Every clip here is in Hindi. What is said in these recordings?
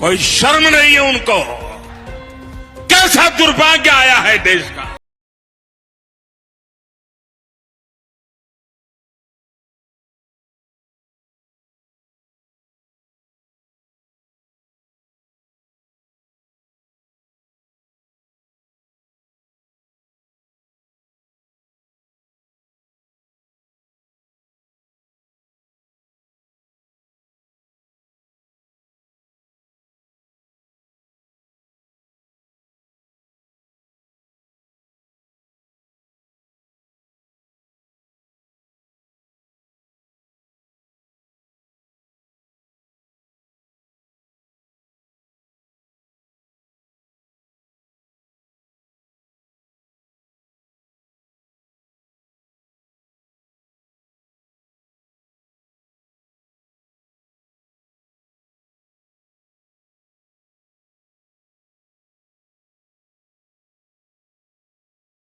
कोई शर्म नहीं है उनको। कैसा दुर्भाग्य आया है देश का।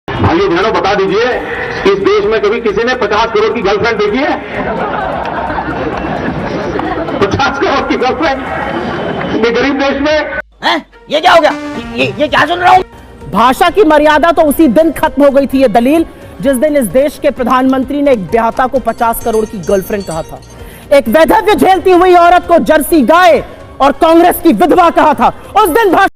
भाइयों बहनों, बता दीजिए कि इस देश में कभी किसी ने 50 करोड़ की गर्लफ्रेंड देखी है? 50 करोड़ की गर्लफ्रेंड ये गरीब देश में है? ये क्या हो गया? ये क्या सुन रहा हूं? भाषा की मर्यादा तो उसी दिन खत्म हो गई थी। ये दलील जिस दिन इस देश के प्रधानमंत्री ने एक ब्याहता को 50 करोड़ की गर्लफ्रेंड कहा था, एक वैधव्य झेलती हुई औरत को जर्सी गाय और कांग्रेस की विधवा कहा था, उस दिन भाषा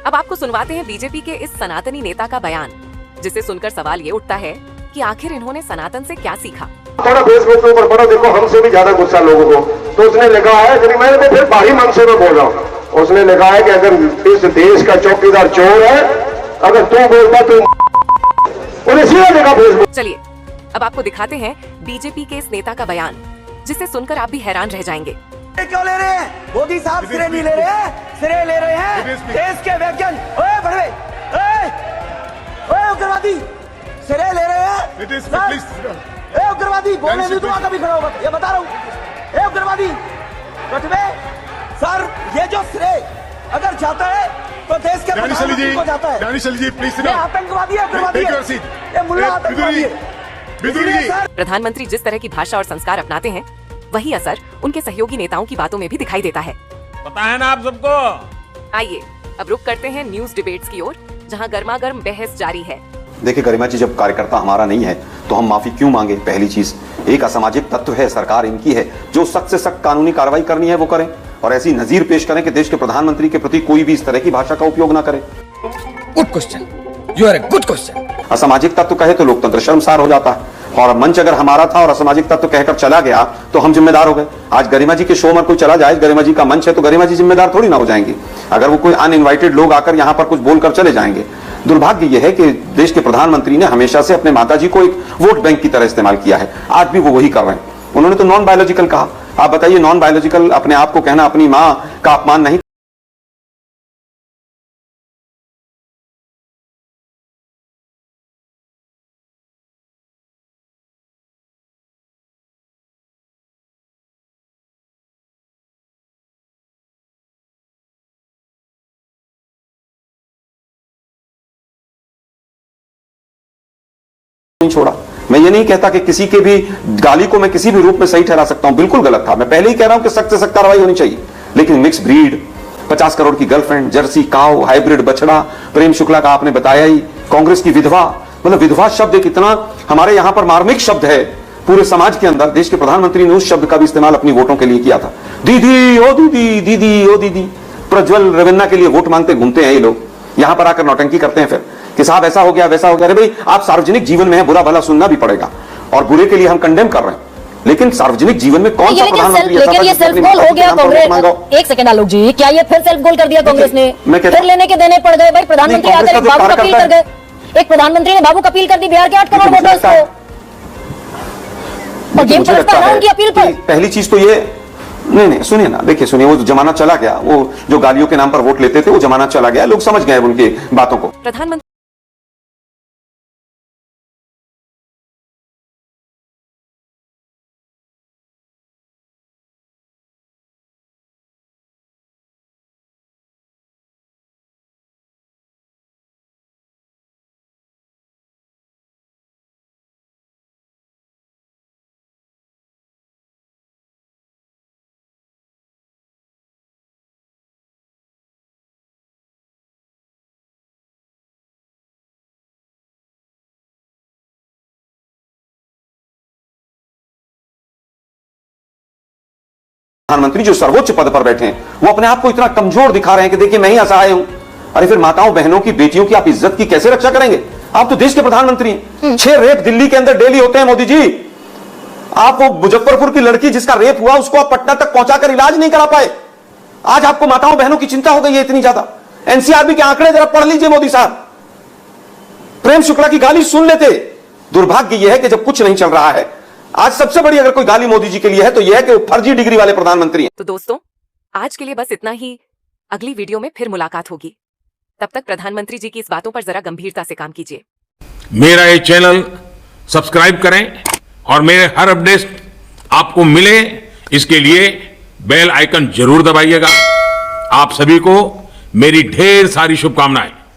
अब आपको सुनवाते हैं बीजेपी के इस सनातनी नेता का बयान, जिसे सुनकर सवाल ये उठता है कि आखिर इन्होंने सनातन से क्या सीखा। थोड़ा फेसबुक के ऊपर पढ़ो, देखो हमसे भी ज्यादा गुस्सा लोगों को। तो उसने लिखा है, मैं तो फिर बाहरी मन से मैं बोल रहा हूँ, उसने लिखा है कि अगर इस देश का चौकीदार चोर है, अगर तू बोलता तो उन्हें सीधा देखा फेसबुक। चलिए अब आपको दिखाते हैं बीजेपी के इस नेता का बयान, जिसे सुनकर आप भी हैरान रह जाएंगे। क्यों ले रहे हैं? मोदी साहब सिरे नहीं ले रहे हैं, सिरे ले रहे हैं देश के वैज्ञानिक। ओए बड़वे, ओए उग्रवादी, सिरे ले रहे हैं। उग्रवादी बोलने नहीं दूंगा कभी खड़ा होगा, ये बता रहा हूँ। उग्रवादी बटवे सर, ये जो श्रेय अगर जाता है तो देश के प्रधानमंत्री को जाता है। ये आतंकवादी है, उग्रवादी है, ये मुल्ला आतंकवादी है। प्रधानमंत्री जिस तरह की भाषा और संस्कार अपनाते हैं, वही असर उनके सहयोगी नेताओं की बातों में भी दिखाई देता है। पता है ना आप सबको। आइए अब रुक करते हैं न्यूज डिबेट्स की ओर, जहां गर्मागर्म बहस जारी है। देखिए गरिमा जी, जब कार्यकर्ता हमारा नहीं है तो हम माफी क्यों मांगे? पहली चीज, एक असामाजिक तत्व है, सरकार इनकी है, जो सख्त से सख्त कानूनी कार्रवाई करनी है वो करें, और ऐसी नजीर पेश करें कि देश के प्रधानमंत्री के प्रति कोई भी इस तरह की भाषा का उपयोग ना करे। Good question, you are a good question. असामाजिक तत्व कहे तो लोकतंत्र शर्मसार हो जाता है, और मंच अगर हमारा था और असामाजिक तत्व कहकर चला गया तो हम जिम्मेदार हो गए। आज गरिमा जी के शो में कोई चला जाए, गरिमा जी का मंच है, तो गरिमा जी जिम्मेदार थोड़ी ना हो जाएंगे अगर वो कोई अनइनवाइटेड लोग आकर यहाँ पर कुछ बोलकर चले जाएंगे। दुर्भाग्य यह है कि देश के प्रधानमंत्री ने हमेशा से अपने माताजी को एक वोट बैंक की तरह इस्तेमाल किया है, आज भी वो वही कर रहे हैं। उन्होंने तो नॉन बायोलॉजिकल कहा, आप बताइए नॉन बायोलॉजिकल अपने आप को कहना अपनी मां का अपमान नहीं? नहीं छोड़ा। मैं ये नहीं कहता कि किसी के भी गाली को मैं किसी भी रूप में सही ठहरा सकता हूं, बिल्कुल गलत था। मैं पहले ही कह रहा हूं कि सख्त से सख्त कार्रवाई होनी चाहिए, लेकिन मिक्स ब्रीड, 50 करोड़ की गर्लफ्रेंड, जर्सी काऊ, हाइब्रिड बछड़ा, प्रेम शुक्ला का आपने बताया ही, कांग्रेस की विधवा, मतलब विधवा शब्द एक इतना हमारे यहां पर मार्मिक शब्द है पूरे समाज के अंदर। देश के प्रधानमंत्री ने उस शब्द का भी इस्तेमाल अपनी वोटों के लिए किया था। दीदी ओ दीदी, दीदी ओ दीदी। प्रज्वल रविन्ना के लिए वोट मांगते घूमते हैं ये लोग, यहां पर आकर नौटंकी करते हैं फिर कि साहब ऐसा हो गया वैसा हो गया। अरे भाई, आप सार्वजनिक जीवन में हैं, बुरा भला सुनना भी पड़ेगा और बुरे के लिए हम कंडेम कर रहे हैं, लेकिन सार्वजनिक जीवन में कौन सा प्रधानमंत्री ऐसा लेकिन ये सेल्फ गोल हो गया कांग्रेस। एक सेकंड आलोक जी, क्या ये फिर सेल्फ गोल कर दिया कांग्रेस ने? फिर लेने के देने पड़ गए भाई। प्रधानमंत्री आकर एक बाबू अपील कर गए, एक प्रधानमंत्री ने बाबू अपील कर दी बिहार के 8 करोड़ वोटर्स को, और गेम पलटता है उनकी अपील पर। पहली चीज तो ये, नहीं सुनिए ना, देखिए सुनिए, वो जमाना चला गया, वो जो गालियों के नाम पर वोट लेते थे वो जमाना चला गया, लोग समझ गए उनकी बातों को। प्रधानमंत्री जो सर्वोच्च पद पर बैठे हैं वो अपने आप को इतना कमजोर दिखा रहे हैं कि देखिए मैं ही असहाय हूं। अरे फिर माताओं बहनों की, बेटियों की आप इज्जत की कैसे रक्षा करेंगे? आप तो देश के प्रधानमंत्री हैं। 6 रेप दिल्ली के अंदर डेली होते हैं मोदी जी। आप वो मुजफ्फरपुर की लड़की जिसका रेप हुआ उसको आप पटना तक पहुंचाकर इलाज नहीं करा पाए। आज आपको माताओं बहनों की चिंता हो गई है इतनी ज्यादा। एनसीआरबी के आंकड़े जरा पढ़ लीजिए मोदी साहब। प्रेम शुक्ला की गाली सुन लेते। दुर्भाग्य यह है कि जब कुछ नहीं चल रहा है, आज सबसे बड़ी अगर कोई गाली मोदी जी के लिए है तो यह है कि वो फर्जी डिग्री वाले प्रधानमंत्री हैं। तो दोस्तों, आज के लिए बस इतना ही। अगली वीडियो में फिर मुलाकात होगी। तब तक प्रधानमंत्री जी की इस बातों पर जरा गंभीरता से काम कीजिए। मेरा ये चैनल सब्सक्राइब करें और मेरे हर अपडेट आपको मिले, इसके लिए बेल आइकन जरूर दबाइएगा। आप सभी को मेरी ढेर सारी शुभकामनाएं।